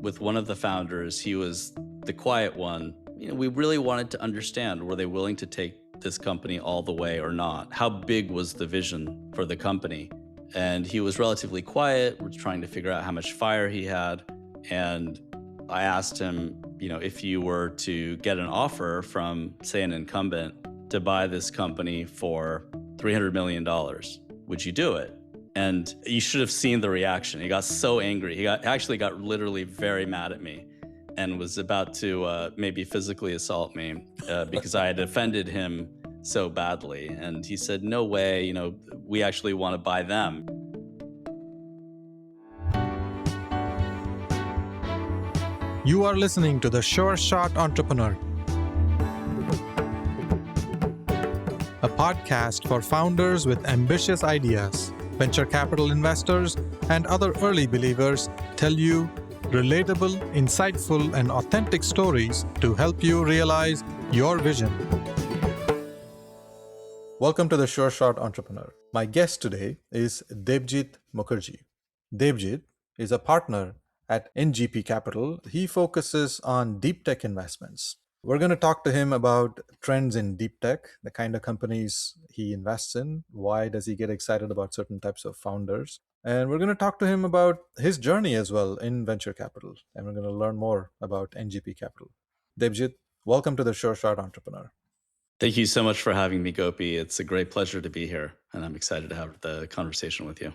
with one of the founders. He was the quiet one. We really wanted to understand, were they willing to take this company all the way or not? How big was the vision for the company? And he was relatively quiet. We're trying to figure out how much fire he had. And I asked him, if you were to get an offer from, say, an incumbent to buy this company for $300 million, would you do it? And you should have seen the reaction. He got so angry. He actually got literally very mad at me and was about to maybe physically assault me because I had offended him so badly. And he said, no way, we actually want to buy them. You are listening to The Sure Shot Entrepreneur, a podcast for founders with ambitious ideas. Venture capital investors and other early believers tell you relatable, insightful, and authentic stories to help you realize your vision. Welcome to The Sure Shot Entrepreneur. My guest today is Debjit Mukerji. Debjit is a partner at NGP Capital. He focuses on deep tech investments. We're going to talk to him about trends in deep tech, the kind of companies he invests in, why does he get excited about certain types of founders. And we're going to talk to him about his journey as well in venture capital. And we're going to learn more about NGP Capital. Debjit, welcome to the Sure Shot Entrepreneur. Thank you so much for having me, Gopi. It's a great pleasure to be here, and I'm excited to have the conversation with you.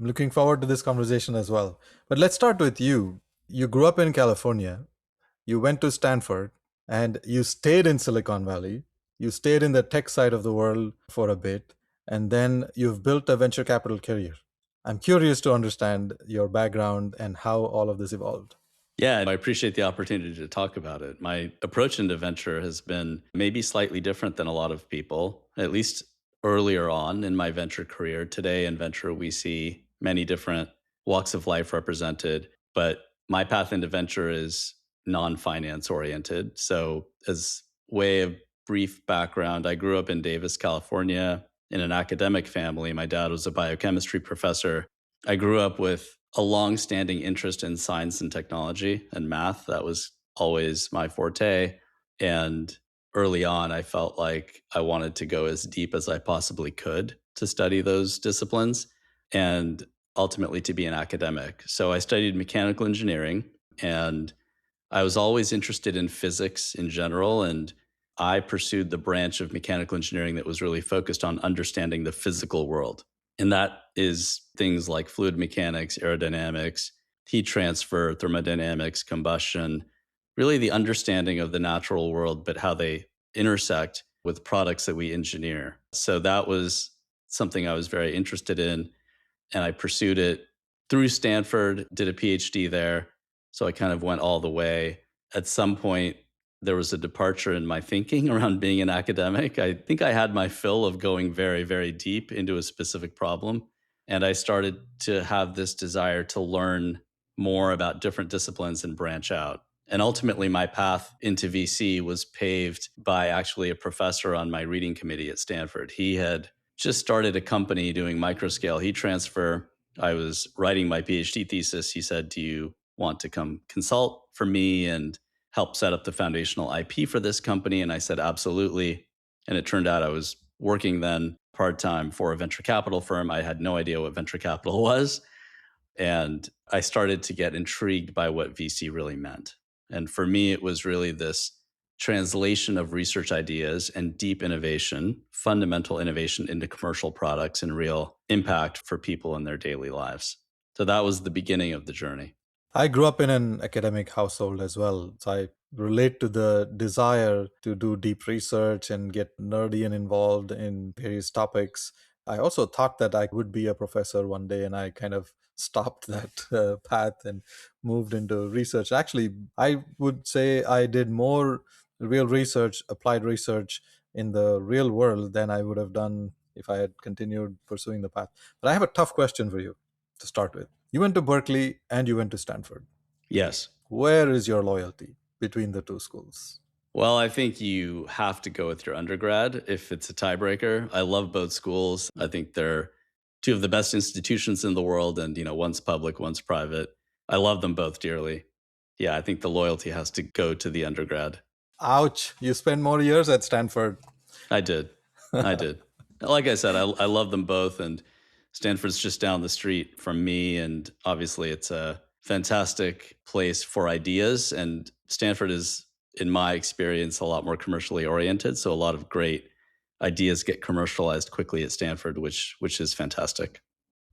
I'm looking forward to this conversation as well. But let's start with you. You grew up in California, you went to Stanford, and you stayed in Silicon Valley. You stayed in the tech side of the world for a bit, and then you've built a venture capital career. I'm curious to understand your background and how all of this evolved. Yeah, I appreciate the opportunity to talk about it. My approach into venture has been maybe slightly different than a lot of people, at least earlier on in my venture career. Today in venture, we see many different walks of life represented, but my path into venture is non-finance oriented. So as way of brief background, I grew up in Davis, California in an academic family. My dad was a biochemistry professor. I grew up with a long-standing interest in science and technology and math. That was always my forte. And early on, I felt like I wanted to go as deep as I possibly could to study those disciplines and ultimately to be an academic. So I studied mechanical engineering, and I was always interested in physics in general, and I pursued the branch of mechanical engineering that was really focused on understanding the physical world. And that is things like fluid mechanics, aerodynamics, heat transfer, thermodynamics, combustion, really the understanding of the natural world, but how they intersect with products that we engineer. So that was something I was very interested in, and I pursued it through Stanford, did a PhD there. So I kind of went all the way. At some point, there was a departure in my thinking around being an academic. I think I had my fill of going very, very deep into a specific problem. And I started to have this desire to learn more about different disciplines and branch out. And ultimately, my path into VC was paved by actually a professor on my reading committee at Stanford. He had just started a company doing microscale heat transfer. I was writing my PhD thesis. He said, do you want to come consult for me and help set up the foundational IP for this company? And I said, absolutely. And it turned out I was working then part-time for a venture capital firm. I had no idea what venture capital was. And I started to get intrigued by what VC really meant. And for me, it was really this translation of research ideas and deep innovation, fundamental innovation into commercial products and real impact for people in their daily lives. So that was the beginning of the journey. I grew up in an academic household as well. So I relate to the desire to do deep research and get nerdy and involved in various topics. I also thought that I would be a professor one day, and I kind of stopped that path and moved into research. Actually, I would say I did more real research, applied research in the real world than I would have done if I had continued pursuing the path. But I have a tough question for you to start with. You went to Berkeley and you went to Stanford. Yes. Where is your loyalty between the two schools? Well, I think you have to go with your undergrad if it's a tiebreaker. I love both schools. I think they're two of the best institutions in the world, and one's public, one's private. I love them both dearly. Yeah, I think the loyalty has to go to the undergrad. Ouch, you spent more years at Stanford. I did. I did. Like I said, I love them both, and Stanford's just down the street from me, and obviously it's a fantastic place for ideas. And Stanford is, in my experience, a lot more commercially oriented, so a lot of great ideas get commercialized quickly at Stanford, which is fantastic.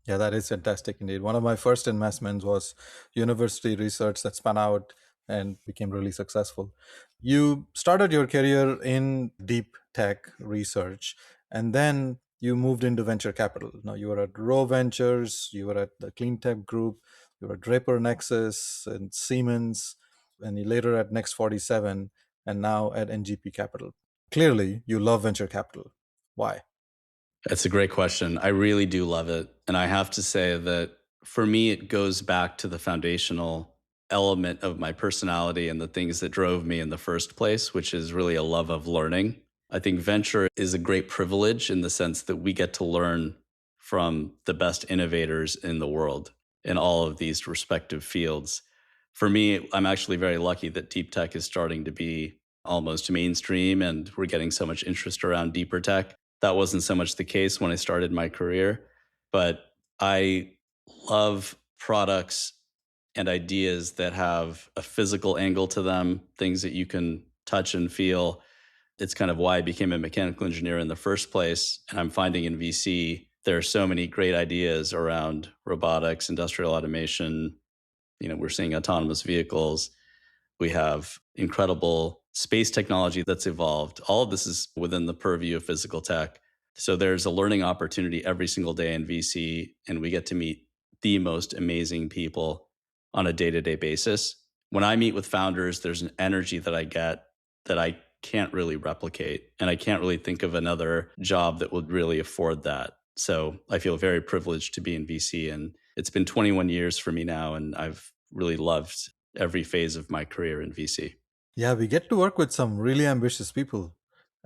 Yeah, that is fantastic indeed. One of my first investments was university research that spun out and became really successful. You started your career in deep tech research, and then you moved into venture capital. Now you were at Row Ventures, you were at the Clean Tech Group, you were at Draper Nexus and Siemens, and you later at Next 47, and now at NGP Capital. Clearly, you love venture capital. Why? That's a great question. I really do love it. And I have to say that for me, it goes back to the foundational element of my personality and the things that drove me in the first place, which is really a love of learning. I think venture is a great privilege in the sense that we get to learn from the best innovators in the world in all of these respective fields. For me, I'm actually very lucky that deep tech is starting to be almost mainstream and we're getting so much interest around deeper tech. That wasn't so much the case when I started my career, but I love products and ideas that have a physical angle to them, things that you can touch and feel. It's kind of why I became a mechanical engineer in the first place. And I'm finding in VC, there are so many great ideas around robotics, industrial automation. We're seeing autonomous vehicles. We have incredible space technology that's evolved. All of this is within the purview of physical tech. So there's a learning opportunity every single day in VC, and we get to meet the most amazing people on a day to day basis. When I meet with founders, there's an energy that I get that I can't really replicate. And I can't really think of another job that would really afford that. So I feel very privileged to be in VC. And it's been 21 years for me now, and I've really loved every phase of my career in VC. Yeah, we get to work with some really ambitious people.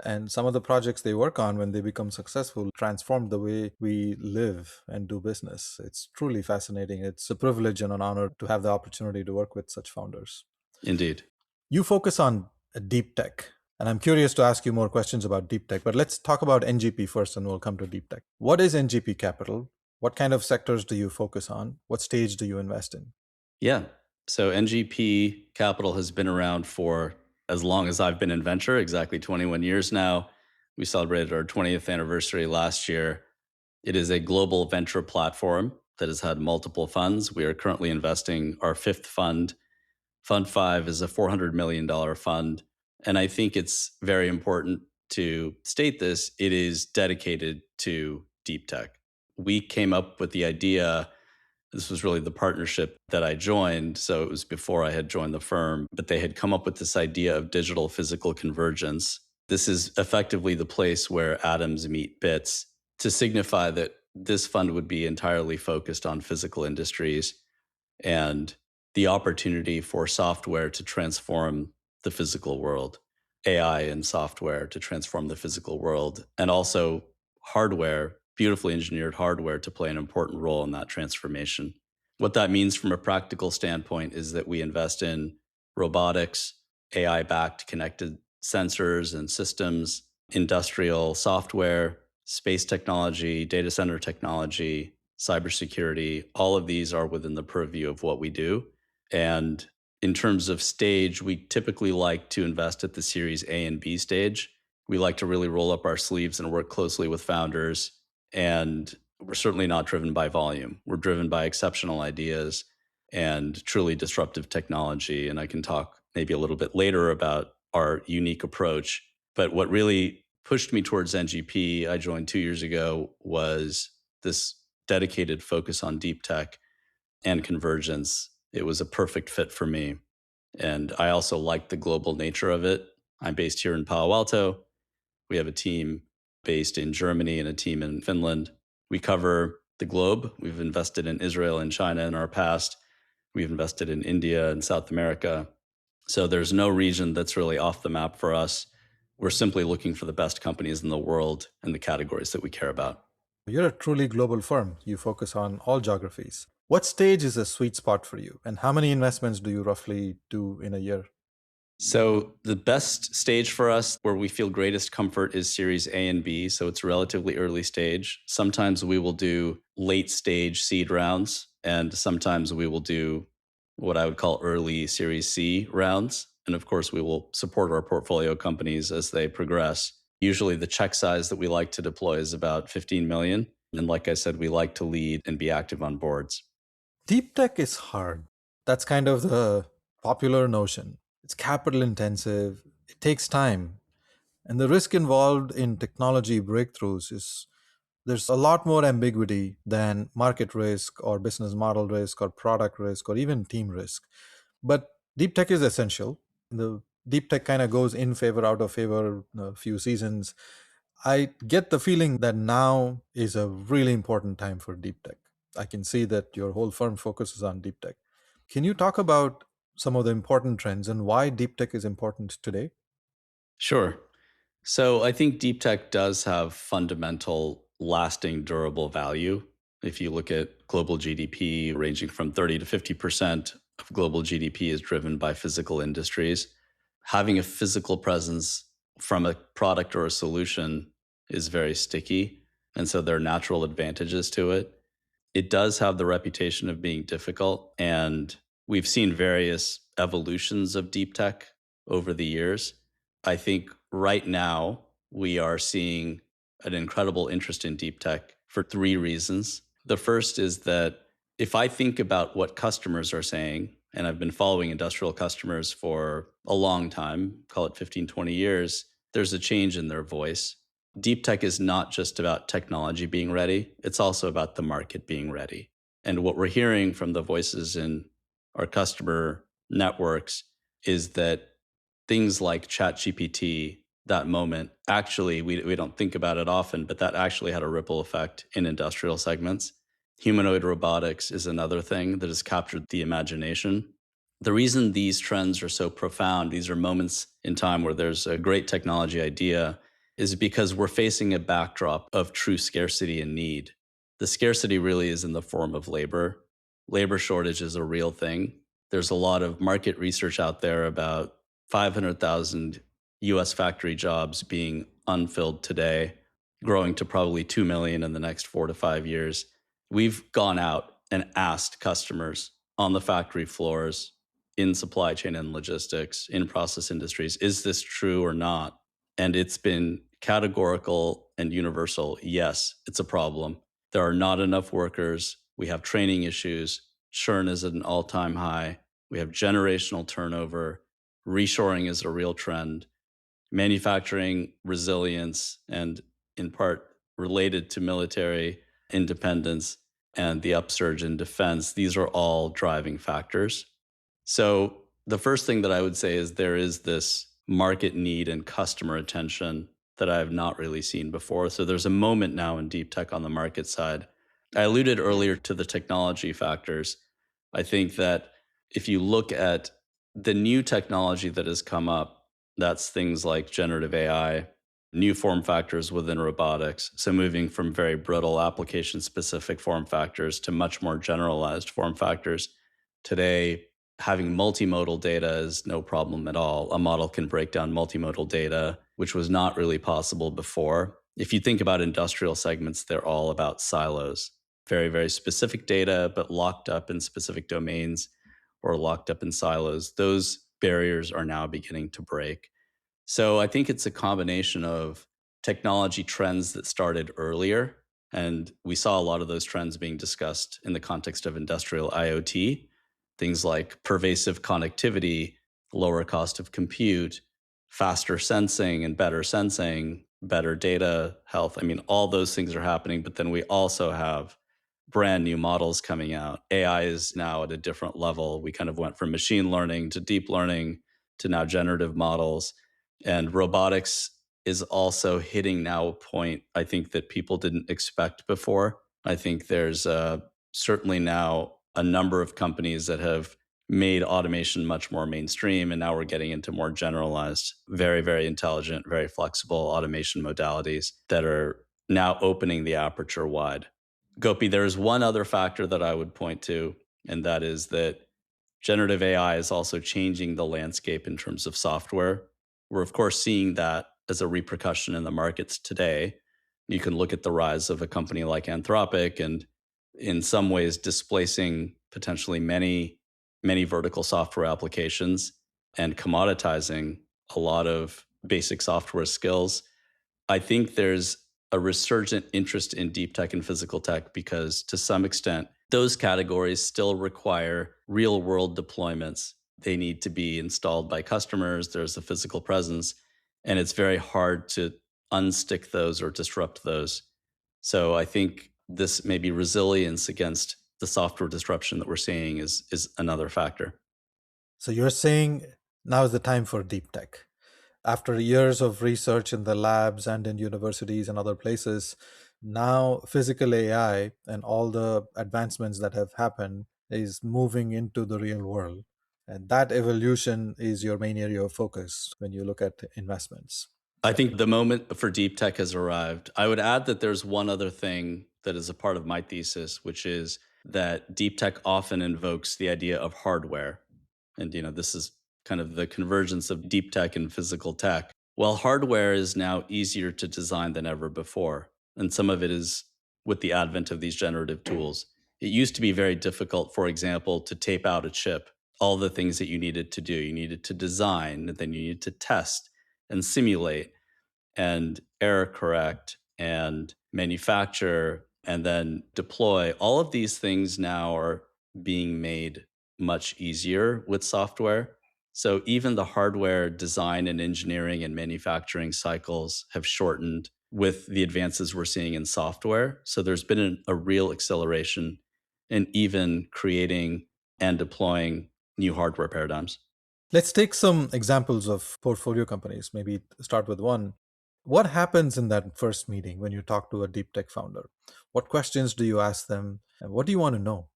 And some of the projects they work on when they become successful transform the way we live and do business. It's truly fascinating. It's a privilege and an honor to have the opportunity to work with such founders. Indeed. You focus on deep tech. And I'm curious to ask you more questions about deep tech, but let's talk about NGP first and we'll come to deep tech. What is NGP Capital? What kind of sectors do you focus on? What stage do you invest in? Yeah. So NGP Capital has been around for as long as I've been in venture, exactly 21 years now. We celebrated our 20th anniversary last year. It is a global venture platform that has had multiple funds. We are currently investing our fifth fund. Fund five is a $400 million fund. And I think it's very important to state this. It is dedicated to deep tech. We came up with the idea. This was really the partnership that I joined. So it was before I had joined the firm, but they had come up with this idea of digital physical convergence. This is effectively the place where atoms meet bits to signify that this fund would be entirely focused on physical industries and the opportunity for software to transform the physical world, AI and software to transform the physical world, and also hardware, beautifully engineered hardware to play an important role in that transformation. What that means from a practical standpoint is that we invest in robotics, AI backed connected sensors and systems, industrial software, space technology, data center technology, cybersecurity. All of these are within the purview of what we do. And in terms of stage, we typically like to invest at the Series A and B stage. We like to really roll up our sleeves and work closely with founders. And we're certainly not driven by volume. We're driven by exceptional ideas and truly disruptive technology. And I can talk maybe a little bit later about our unique approach. But what really pushed me towards NGP, I joined 2 years ago, was this dedicated focus on deep tech and convergence. It was a perfect fit for me. And I also like the global nature of it. I'm based here in Palo Alto. We have a team based in Germany and a team in Finland. We cover the globe. We've invested in Israel and China in our past. We've invested in India and South America. So there's no region that's really off the map for us. We're simply looking for the best companies in the world and the categories that we care about. You're a truly global firm. You focus on all geographies. What stage is a sweet spot for you? And how many investments do you roughly do in a year? So the best stage for us where we feel greatest comfort is series A and B. So it's relatively early stage. Sometimes we will do late stage seed rounds, and sometimes we will do what I would call early series C rounds. And of course, we will support our portfolio companies as they progress. Usually the check size that we like to deploy is about 15 million. And like I said, we like to lead and be active on boards. Deep tech is hard. That's kind of the popular notion. It's capital intensive, it takes time, and the risk involved in technology breakthroughs is there's a lot more ambiguity than market risk or business model risk or product risk or even team risk. But deep tech is essential. The deep tech kind of goes in favor, out of favor, a few seasons. I get the feeling that now is a really important time for deep tech. I can see that your whole firm focuses on deep tech. Can you talk about some of the important trends and why deep tech is important today? Sure. So I think deep tech does have fundamental, lasting, durable value. If you look at global GDP, ranging from 30 to 50% of global GDP is driven by physical industries. Having a physical presence from a product or a solution is very sticky. And so there are natural advantages to it. It does have the reputation of being difficult. And we've seen various evolutions of deep tech over the years. I think right now we are seeing an incredible interest in deep tech for three reasons. The first is that if I think about what customers are saying, and I've been following industrial customers for a long time, call it 15, 20 years, there's a change in their voice. Deep tech is not just about technology being ready, it's also about the market being ready. And what we're hearing from the voices in our customer networks is that things like ChatGPT, that moment, actually, we don't think about it often, but that actually had a ripple effect in industrial segments. Humanoid robotics is another thing that has captured the imagination. The reason these trends are so profound, these are moments in time where there's a great technology idea, is because we're facing a backdrop of true scarcity and need. The scarcity really is in the form of labor. Labor shortage is a real thing. There's a lot of market research out there about 500,000 US factory jobs being unfilled today, growing to probably 2 million in the next 4 to 5 years. We've gone out and asked customers on the factory floors, in supply chain and logistics, in process industries, is this true or not? And it's been categorical and universal. Yes, it's a problem. There are not enough workers. We have training issues. Churn is at an all time high. We have generational turnover. Reshoring is a real trend. Manufacturing resilience, and in part related to military independence and the upsurge in defense, these are all driving factors. So the first thing that I would say is there is this market need and customer attention that I have not really seen before. So there's a moment now in deep tech on the market side. I alluded earlier to the technology factors. I think that if you look at the new technology that has come up, that's things like generative AI, new form factors within robotics. So moving from very brittle application specific form factors to much more generalized form factors. Today, having multimodal data is no problem at all. A model can break down multimodal data, which was not really possible before. If you think about industrial segments, they're all about silos. Very, very specific data, but locked up in specific domains or locked up in silos. Those barriers are now beginning to break. So I think it's a combination of technology trends that started earlier. And we saw a lot of those trends being discussed in the context of industrial IoT, things like pervasive connectivity, lower cost of compute, faster sensing and better data health. I mean, all those things are happening, but then we also have brand new models coming out. AI is now at a different level. We kind of went from machine learning to deep learning to now generative models. And robotics is also hitting now a point I think that people didn't expect before. I think there's certainly now a number of companies that have made automation much more mainstream. And now we're getting into more generalized, very, very intelligent, very flexible automation modalities that are now opening the aperture wide. Gopi, there's one other factor that I would point to, and that is that generative AI is also changing the landscape in terms of software. We're, of course, seeing that as a repercussion in the markets today. You can look at the rise of a company like Anthropic and, in some ways, displacing potentially many vertical software applications and commoditizing a lot of basic software skills. I think there's a resurgent interest in deep tech and physical tech because, to some extent, those categories still require real world deployments. They need to be installed by customers, there's a physical presence, and it's very hard to unstick those or disrupt those. So I think this maybe resilience against the software disruption that we're seeing is another factor. So you're saying now is the time for deep tech. After years of research in the labs and in universities and other places, now physical AI and all the advancements that have happened is moving into the real world. And that evolution is your main area of focus when you look at investments. I think the moment for deep tech has arrived. I would add that there's one other thing that is a part of my thesis, which is that deep tech often invokes the idea of hardware. And this is kind of the convergence of deep tech and physical tech. Well, hardware is now easier to design than ever before. And some of it is with the advent of these generative tools. It used to be very difficult, for example, to tape out a chip, all the things that you needed to do. You needed to design, and then you needed to test and simulate and error correct and manufacture and then deploy. All of these things now are being made much easier with software. So even the hardware design and engineering and manufacturing cycles have shortened with the advances we're seeing in software. So there's been a real acceleration in even creating and deploying new hardware paradigms. Let's take some examples of portfolio companies, maybe start with one. What happens in that first meeting when you talk to a deep tech founder? What questions do you ask them? And what do you want to know?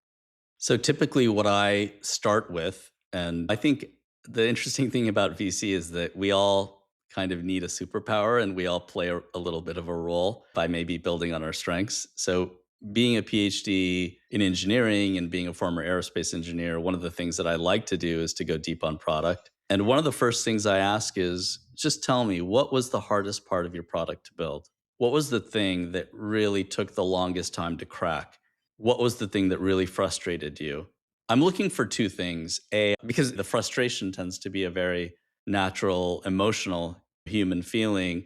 So typically, what I start with, and I think the interesting thing about VC is that we all kind of need a superpower and we all play a little bit of a role by maybe building on our strengths. So, being a PhD in engineering and being a former aerospace engineer, one of the things that I like to do is to go deep on product. And one of the first things I ask is just tell me, what was the hardest part of your product to build? What was the thing that really took the longest time to crack? What was the thing that really frustrated you? I'm looking for two things. A, because the frustration tends to be a very natural, emotional human feeling.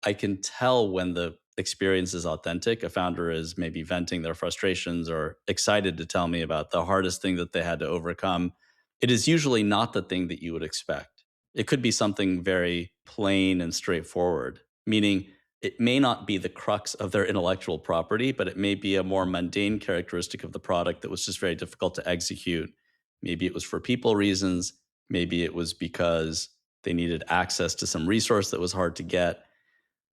I can tell when the experience is authentic. A founder is maybe venting their frustrations or excited to tell me about the hardest thing that they had to overcome. It is usually not the thing that you would expect. It could be something very plain and straightforward, meaning it may not be the crux of their intellectual property, but it may be a more mundane characteristic of the product that was just very difficult to execute. Maybe it was for people reasons. Maybe it was because they needed access to some resource that was hard to get.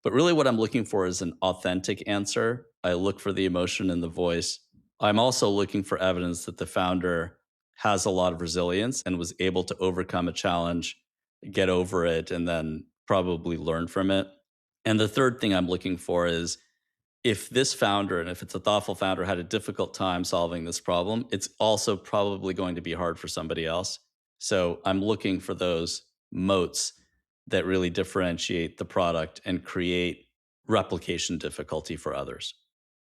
But really, what I'm looking for is an authentic answer. I look for the emotion in the voice. I'm also looking for evidence that the founder has a lot of resilience and was able to overcome a challenge, get over it, and then probably learn from it. And the third thing I'm looking for is if this founder, and if it's a thoughtful founder, had a difficult time solving this problem, it's also probably going to be hard for somebody else. So I'm looking for those moats that really differentiate the product and create replication difficulty for others.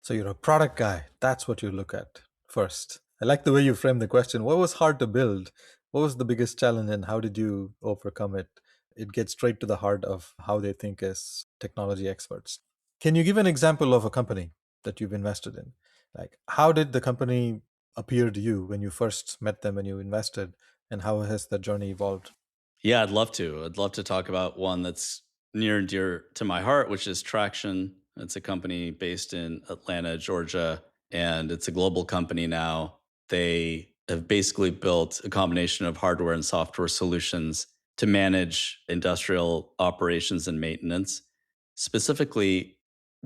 So you're a product guy. That's what you look at first. I like the way you frame the question. What was hard to build? What was the biggest challenge and how did you overcome it? It gets straight to the heart of how they think as technology experts. Can you give an example of a company that you've invested in? Like, how did the company appear to you when you first met them, when you invested, and how has the journey evolved? Yeah, I'd love to. I'd love to talk about one that's near and dear to my heart, which is Traction. It's a company based in Atlanta, Georgia, and it's a global company now. They have basically built a combination of hardware and software solutions to manage industrial operations and maintenance, specifically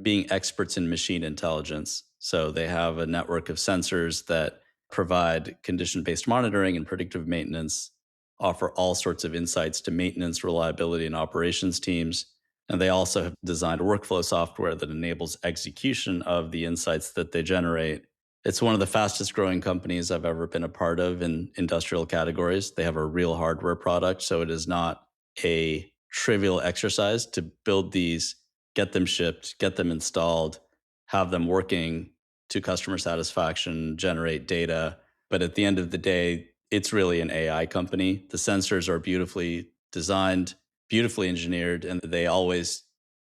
being experts in machine intelligence. So they have a network of sensors that provide condition based monitoring and predictive maintenance, offer all sorts of insights to maintenance, reliability, and operations teams. And they also have designed workflow software that enables execution of the insights that they generate. It's one of the fastest growing companies I've ever been a part of in industrial categories. They have a real hardware product, so it is not a trivial exercise to build these, get them shipped, get them installed, have them working to customer satisfaction, generate data. But at the end of the day, it's really an AI company. The sensors are beautifully designed, beautifully engineered, and they always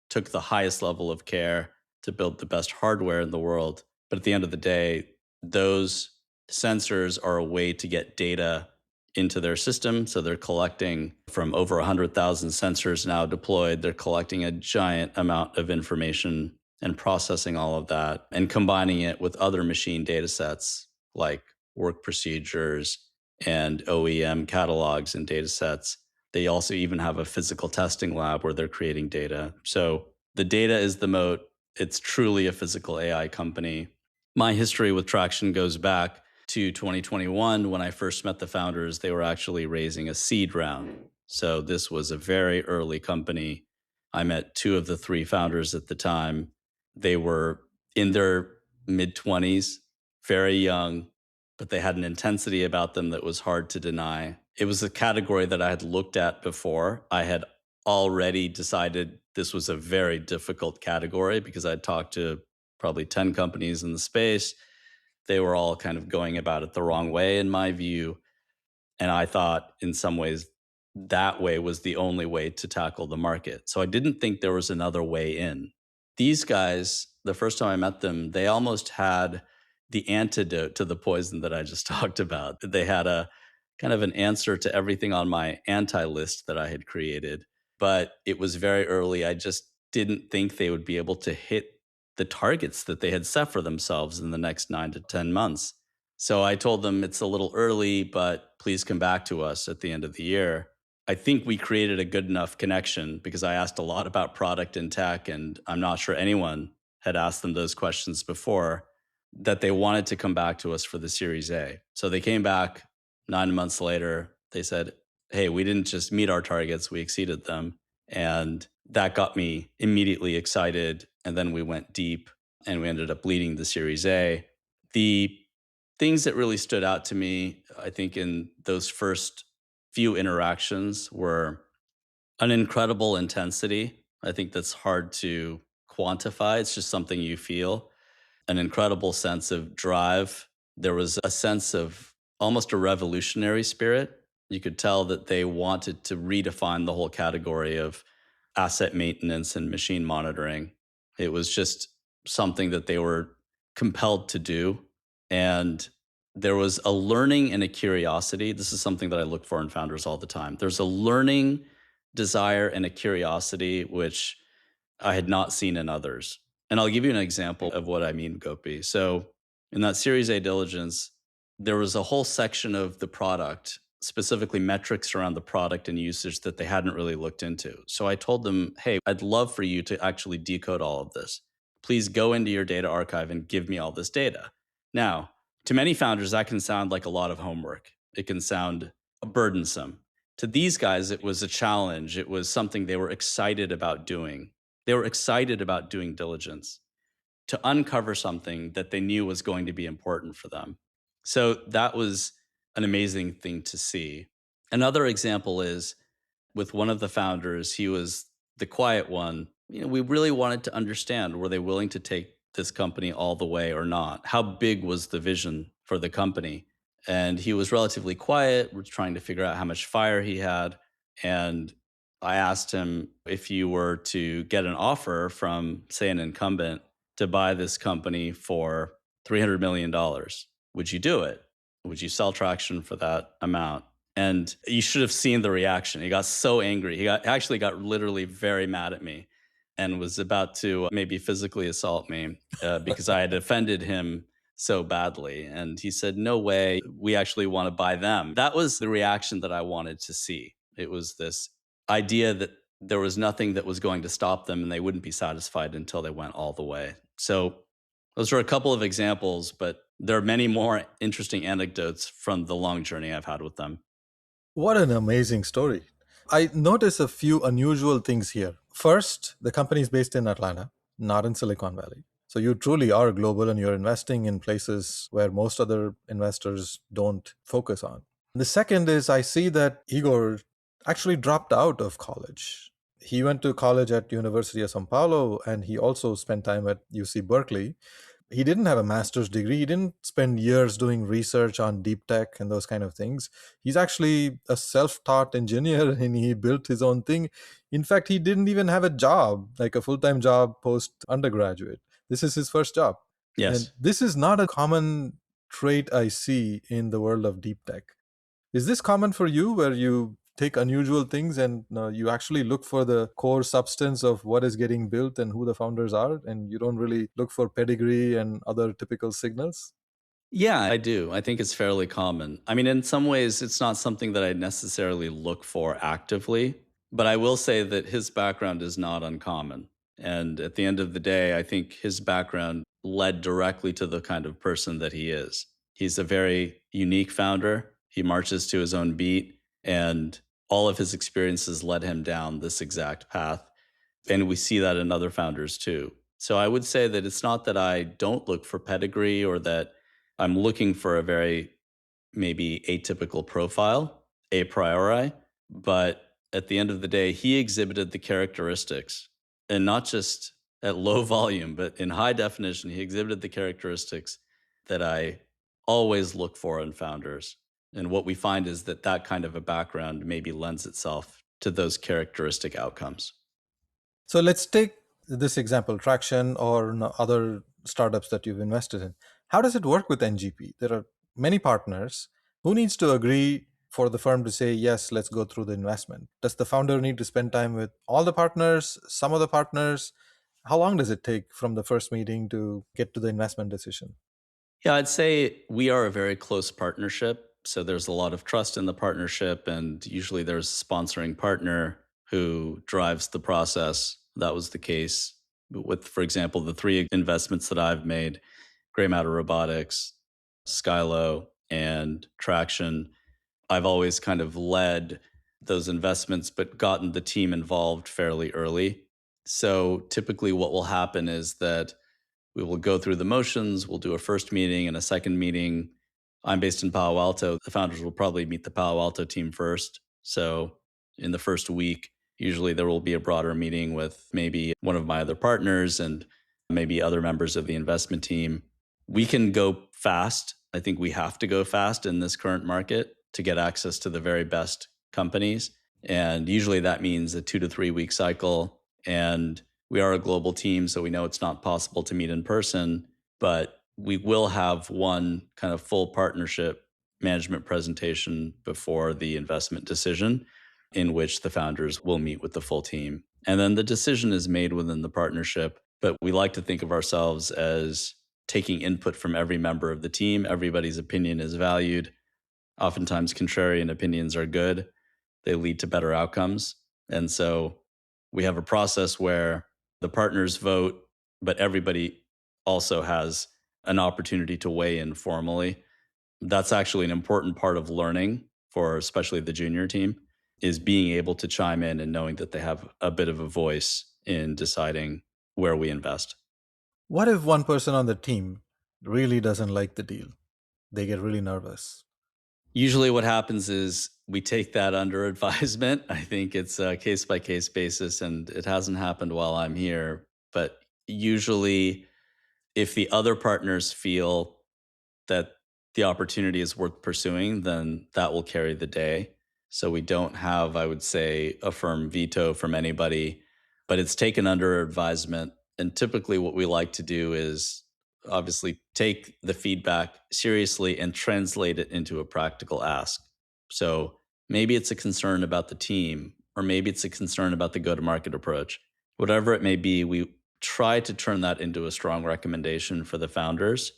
took the highest level of care to build the best hardware in the world. But at the end of the day, those sensors are a way to get data into their system. So they're collecting from over 100,000 sensors now deployed. They're collecting a giant amount of information and processing all of that and combining it with other machine data sets like work procedures and OEM catalogs and data sets. They also even have a physical testing lab where they're creating data. So the data is the moat. It's truly a physical AI company. My history with Tractian goes back to 2021 when I first met the founders. They were actually raising a seed round. So this was a very early company. I met two of the three founders at the time. They were in their mid 20s, very young, but they had an intensity about them that was hard to deny. It was a category that I had looked at before. I had already decided this was a very difficult category because I'd talked to probably 10 companies in the space. They were all kind of going about it the wrong way, in my view. And I thought in some ways that way was the only way to tackle the market. So I didn't think there was another way in. These guys, the first time I met them, they almost had the antidote to the poison that I just talked about. They had a kind of an answer to everything on my anti list that I had created. But it was very early. I just didn't think they would be able to hit the targets that they had set for themselves in the next 9 to 10 months. So I told them it's a little early, but please come back to us at the end of the year. I think we created a good enough connection because I asked a lot about product and tech, and I'm not sure anyone had asked them those questions before, that they wanted to come back to us for the Series A. So they came back 9 months later. They said, hey, we didn't just meet our targets, we exceeded them. And that got me immediately excited. And then we went deep and we ended up leading the Series A. The things that really stood out to me, I think, in those first few interactions were an incredible intensity. I think that's hard to quantify. It's just something you feel, an incredible sense of drive. There was a sense of almost a revolutionary spirit. You could tell that they wanted to redefine the whole category of asset maintenance and machine monitoring. It was just something that they were compelled to do. And there was a learning and a curiosity. This is something that I look for in founders all the time. There's a learning desire and a curiosity, which I had not seen in others. And I'll give you an example of what I mean, Gopi. So, in that Series A diligence, there was a whole section of the product, specifically metrics around the product and usage that they hadn't really looked into. So I told them, hey, I'd love for you to actually decode all of this. Please go into your data archive and give me all this data. Now, to many founders, that can sound like a lot of homework. It can sound burdensome. To these guys, it was a challenge. It was something they were excited about doing. They were excited about doing diligence to uncover something that they knew was going to be important for them. So that was an amazing thing to see. Another example is with one of the founders, he was the quiet one. We really wanted to understand, were they willing to take this company all the way or not? How big was the vision for the company? And he was relatively quiet. We're trying to figure out how much fire he had. And I asked him, if you were to get an offer from, say, an incumbent to buy this company for $300 million, would you do it? Would you sell Traction for that amount? And you should have seen the reaction. He got so angry. He actually got literally very mad at me and was about to maybe physically assault me because I had offended him so badly. And he said, no way, we actually want to buy them. That was the reaction that I wanted to see. It was this idea that there was nothing that was going to stop them and they wouldn't be satisfied until they went all the way. So those are a couple of examples, but there are many more interesting anecdotes from the long journey I've had with them. What an amazing story. I notice a few unusual things here. First, the company is based in Atlanta, not in Silicon Valley. So you truly are global and you're investing in places where most other investors don't focus on. The second is I see that Igor actually dropped out of college. He went to college at University of São Paulo and he also spent time at UC Berkeley. He didn't have a master's degree. He didn't spend years doing research on deep tech and those kind of things. He's actually a self-taught engineer and he built his own thing. In fact, he didn't even have a job, like a full-time job post undergraduate. This is his first job. And Yes. this is not a common trait I see in the world of deep tech. Is this common for you where you take unusual things and you actually look for the core substance of what is getting built and who the founders are, and you don't really look for pedigree and other typical signals? Yeah, I do. I think it's fairly common. I mean, in some ways, it's not something that I necessarily look for actively, but I will say that his background is not uncommon. And at the end of the day, I think his background led directly to the kind of person that he is. He's a very unique founder. He marches to his own beat, and all of his experiences led him down this exact path. And we see that in other founders too. So I would say that it's not that I don't look for pedigree or that I'm looking for a very maybe atypical profile a priori, but at the end of the day, he exhibited the characteristics and not just at low volume, but in high definition, he exhibited the characteristics that I always look for in founders. And what we find is that that kind of a background maybe lends itself to those characteristic outcomes. So let's take this example, Traction or other startups that you've invested in. How does it work with NGP? There are many partners. Who needs to agree for the firm to say, yes, let's go through the investment? Does the founder need to spend time with all the partners, some of the partners? How long does it take from the first meeting to get to the investment decision? Yeah, I'd say we are a very close partnership. So there's a lot of trust in the partnership, and usually there's a sponsoring partner who drives the process. That was the case with, for example, the three investments that I've made: Gray Matter Robotics, Skylo, and Traction. I've always kind of led those investments, but gotten the team involved fairly early. So typically, what will happen is that we will go through the motions. We'll do a first meeting and a second meeting. I'm based in Palo Alto. The founders will probably meet the Palo Alto team first. So in the first week, usually there will be a broader meeting with maybe one of my other partners and maybe other members of the investment team. We can go fast. I think we have to go fast in this current market to get access to the very best companies. And usually that means a 2 to 3 week cycle. And we are a global team, so we know it's not possible to meet in person, but we will have one kind of full partnership management presentation before the investment decision, in which the founders will meet with the full team. And then the decision is made within the partnership, but we like to think of ourselves as taking input from every member of the team. Everybody's opinion is valued. Oftentimes, contrarian opinions are good, they lead to better outcomes. And so we have a process where the partners vote, but everybody also has an opportunity to weigh in formally. That's actually an important part of learning for especially the junior team, is being able to chime in and knowing that they have a bit of a voice in deciding where we invest. What if one person on the team really doesn't like the deal? They get really nervous. Usually what happens is we take that under advisement. I think it's a case by case basis, and it hasn't happened while I'm here, but usually if the other partners feel that the opportunity is worth pursuing, then that will carry the day. So we don't have, I would say, a firm veto from anybody, but it's taken under advisement. And typically, what we like to do is obviously take the feedback seriously and translate it into a practical ask. So maybe it's a concern about the team, or maybe it's a concern about the go to market approach. Whatever it may be, we try to turn that into a strong recommendation for the founders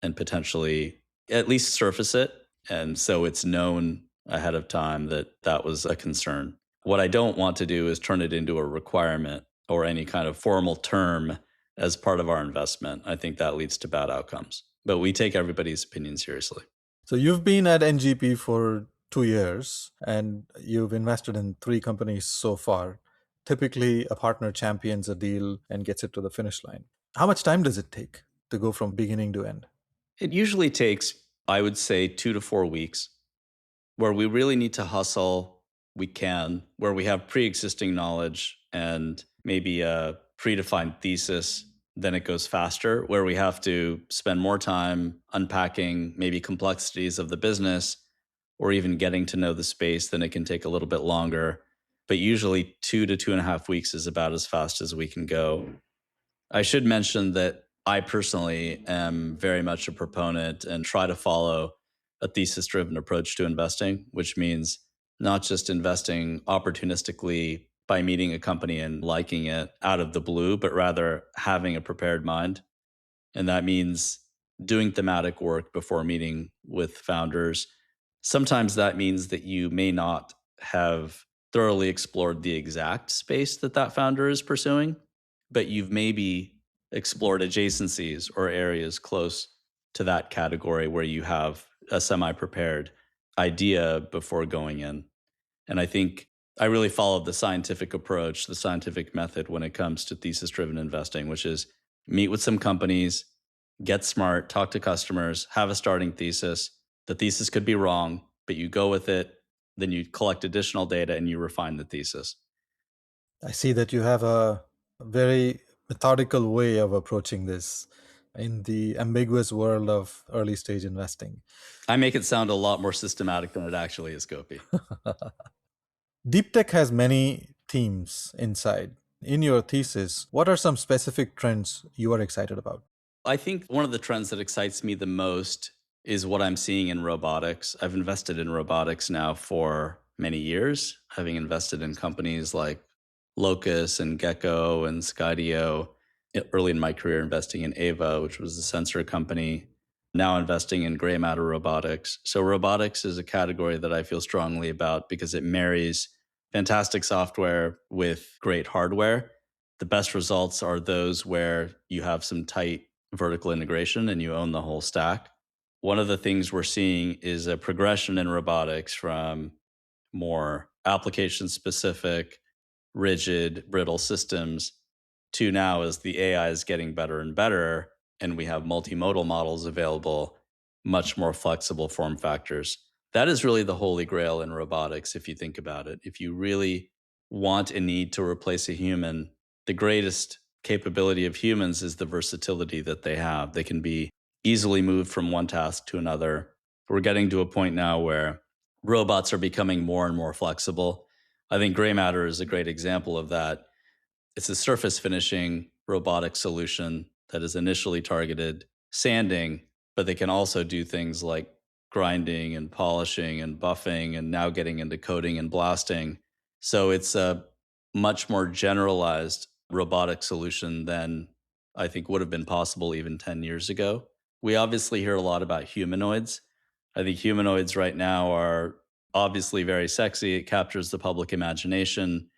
and potentially at least surface it. And so it's known ahead of time that that was a concern. What I don't want to do is turn it into a requirement or any kind of formal term as part of our investment. I think that leads to bad outcomes. But we take everybody's opinion seriously. So you've been at NGP for 2 years and you've invested in 3 companies so far. Typically, a partner champions a deal and gets it to the finish line. How much time does it take to go from beginning to end? It usually takes, I would say, 2 to 4 weeks. Where we really need to hustle, we can. Where we have pre existing knowledge and maybe a predefined thesis, then it goes faster. Where we have to spend more time unpacking maybe complexities of the business or even getting to know the space, then it can take a little bit longer. But usually 2 to 2.5 weeks is about as fast as we can go. I should mention that I personally am very much a proponent and try to follow a thesis driven approach to investing, which means not just investing opportunistically by meeting a company and liking it out of the blue, but rather having a prepared mind. And that means doing thematic work before meeting with founders. Sometimes that means that you may not have thoroughly explored the exact space that that founder is pursuing, but you've maybe explored adjacencies or areas close to that category where you have a semi prepared idea before going in. And I think I really followed the scientific approach, the scientific method when it comes to thesis driven investing, which is meet with some companies, get smart, talk to customers, have a starting thesis. The thesis could be wrong, but you go with it, then you collect additional data and you refine the thesis. I see that you have a very methodical way of approaching this in the ambiguous world of early stage investing. I make it sound a lot more systematic than it actually is, Gopi. Deep tech has many themes inside. In your thesis, what are some specific trends you are excited about? I think one of the trends that excites me the most is what I'm seeing in robotics. I've invested in robotics now for many years, having invested in companies like Locus and Gecko and Skydio. Early in my career, investing in Ava, which was a sensor company. Now investing in gray matter robotics. So robotics is a category that I feel strongly about because it marries fantastic software with great hardware. The best results are those where you have some tight vertical integration and you own the whole stack. One of the things we're seeing is a progression in robotics from more application specific, rigid, brittle systems to now as the AI is getting better and better and we have multimodal models available, much more flexible form factors. That is really the holy grail in robotics, if you think about it. If you really want and need to replace a human, the greatest capability of humans is the versatility that they have. They can be easily moved from one task to another. We're getting to a point now where robots are becoming more and more flexible. I think gray matter is a great example of that. It's a surface finishing robotic solution that is initially targeted sanding, but they can also do things like grinding and polishing and buffing and now getting into coating and blasting. So it's a much more generalized robotic solution than I think would have been possible even 10 years ago. We obviously hear a lot about humanoids. I think humanoids right now are obviously very sexy. It captures the public imagination.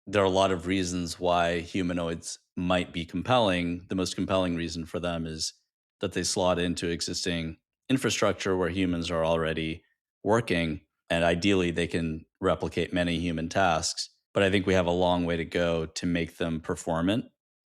There are a lot of reasons why humanoids might be compelling. The most compelling reason for them is that they slot into existing infrastructure where humans are already working. And ideally, they can replicate many human tasks. But I think we have a long way to go to make them performant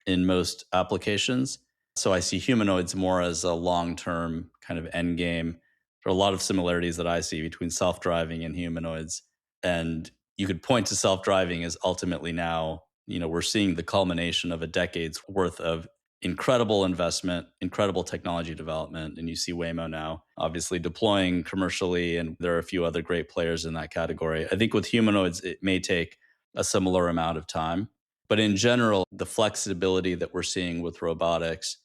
in most applications. So I see humanoids more as a long term kind of end game. There are a lot of similarities that I see between self driving and humanoids. And you could point to self-driving as ultimately now, we're seeing the culmination of a decade's worth of incredible investment, incredible technology development. And you see Waymo now obviously deploying commercially, and there are a few other great players in that category. I think with humanoids, it may take a similar amount of time. But in general, the flexibility that we're seeing with robotics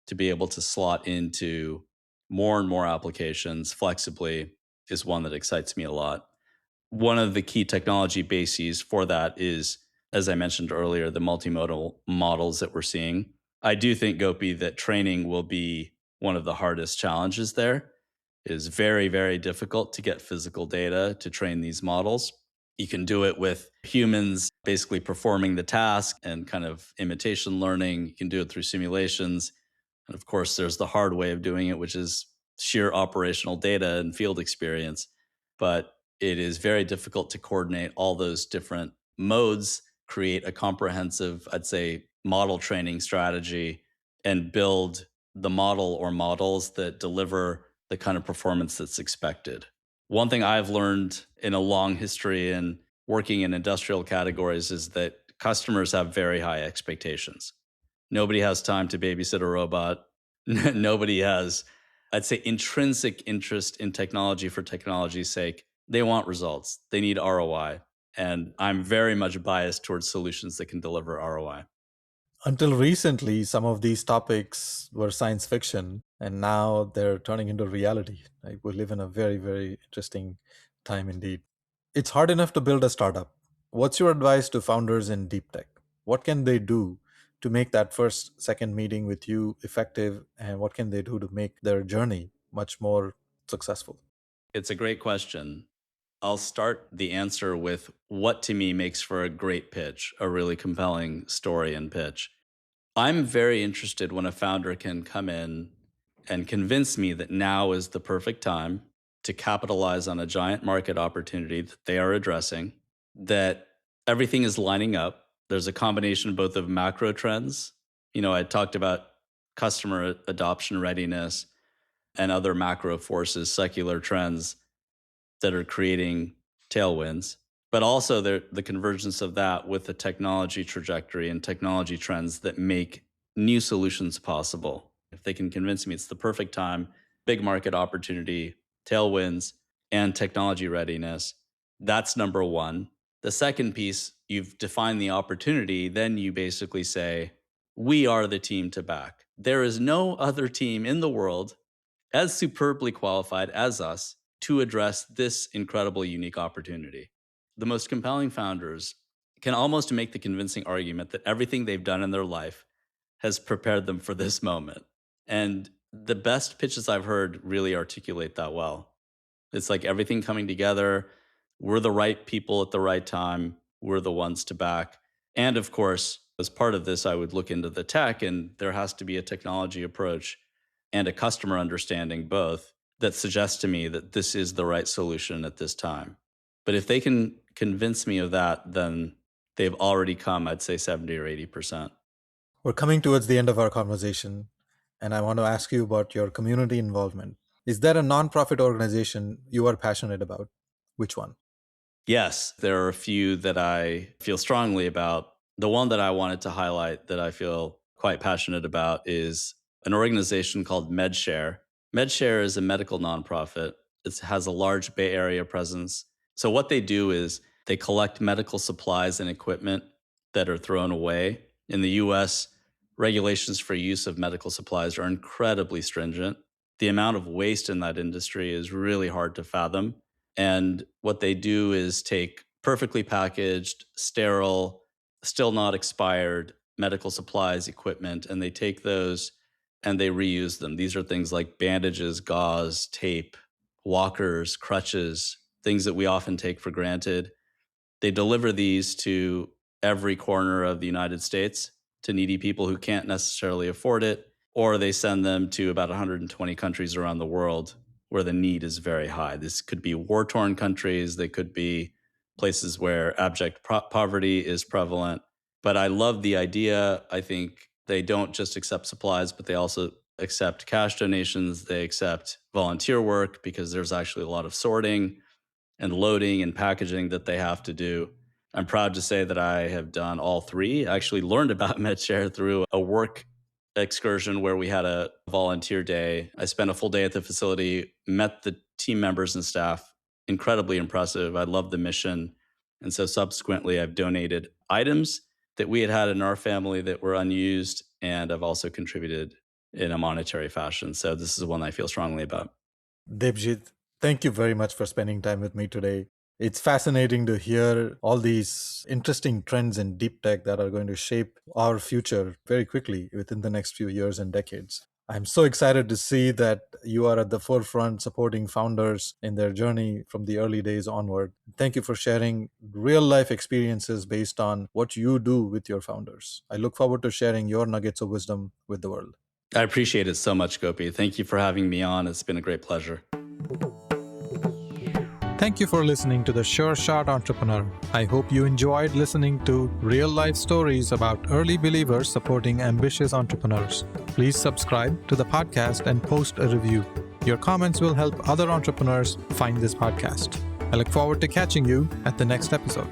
to be able to slot into more and more applications flexibly is one that excites me a lot. One of the key technology bases for that is, as I mentioned earlier, the multimodal models that we're seeing. I do think, Gopi, that training will be one of the hardest challenges there. It is very, very difficult to get physical data to train these models. You can do it with humans basically performing the task and kind of imitation learning. You can do it through simulations. And of course, there's the hard way of doing it, which is sheer operational data and field experience. But it is very difficult to coordinate all those different modes, create a comprehensive, I'd say, model training strategy, and build the model or models that deliver the kind of performance that's expected. One thing I've learned in a long history in working in industrial categories is that customers have very high expectations. Nobody has time to babysit a robot. Nobody has, I'd say, intrinsic interest in technology for technology's sake. They want results. They need ROI. And I'm very much biased towards solutions that can deliver ROI. Until recently, some of these topics were science fiction, and now they're turning into reality. Like, we live in a very, very interesting time indeed. It's hard enough to build a startup. What's your advice to founders in deep tech? What can they do to make that first, second meeting with you effective? And what can they do to make their journey much more successful? It's a great question. I'll start the answer with what to me makes for a great pitch, a really compelling story and pitch. I'm very interested when a founder can come in and convince me that now is the perfect time to capitalize on a giant market opportunity that they are addressing, that everything is lining up. There's a combination both of macro trends. I talked about customer adoption readiness and other macro forces, secular trends that are creating tailwinds, but also the convergence of that with the technology trajectory and technology trends that make new solutions possible. If they can convince me it's the perfect time, big market opportunity, tailwinds, and technology readiness, that's number one. The second piece, you've defined the opportunity, then you basically say, we are the team to back. There is no other team in the world as superbly qualified as us to address this incredible, unique opportunity. The most compelling founders can almost make the convincing argument that everything they've done in their life has prepared them for this moment. And the best pitches I've heard really articulate that well. It's like everything coming together. We're the right people at the right time. We're the ones to back. And of course, as part of this, I would look into the tech, and there has to be a technology approach and a customer understanding both that suggests to me that this is the right solution at this time. But if they can convince me of that, then they've already come, I'd say 70 or 80%. We're coming towards the end of our conversation, and I want to ask you about your community involvement. Is there a nonprofit organization you are passionate about? Which one? Yes, there are a few that I feel strongly about. The one that I wanted to highlight that I feel quite passionate about is an organization called MedShare. MedShare is a medical nonprofit. It has a large Bay Area presence. So, what they do is they collect medical supplies and equipment that are thrown away. In the US, regulations for use of medical supplies are incredibly stringent. The amount of waste in that industry is really hard to fathom. And what they do is take perfectly packaged, sterile, still not expired medical supplies, equipment, and they take those and they reuse them. These are things like bandages, gauze, tape, walkers, crutches, things that we often take for granted. They deliver these to every corner of the United States to needy people who can't necessarily afford it, or they send them to about 120 countries around the world where the need is very high. This could be war-torn countries, they could be places where abject poverty is prevalent. But I love the idea. I think they don't just accept supplies, but they also accept cash donations. They accept volunteer work because there's actually a lot of sorting and loading and packaging that they have to do. I'm proud to say that I have done all three. I actually learned about MedShare through a work excursion where we had a volunteer day. I spent a full day at the facility, met the team members and staff. Incredibly impressive. I love the mission. And so subsequently, I've donated items that we had had in our family that were unused. And I've also contributed in a monetary fashion. So this is one I feel strongly about. Debjit, thank you very much for spending time with me today. It's fascinating to hear all these interesting trends in deep tech that are going to shape our future very quickly within the next few years and decades. I'm so excited to see that you are at the forefront supporting founders in their journey from the early days onward. Thank you for sharing real life experiences based on what you do with your founders. I look forward to sharing your nuggets of wisdom with the world. I appreciate it so much, Gopi. Thank you for having me on. It's been a great pleasure. Thank you for listening to The Sure Shot Entrepreneur. I hope you enjoyed listening to real-life stories about early believers supporting ambitious entrepreneurs. Please subscribe to the podcast and post a review. Your comments will help other entrepreneurs find this podcast. I look forward to catching you at the next episode.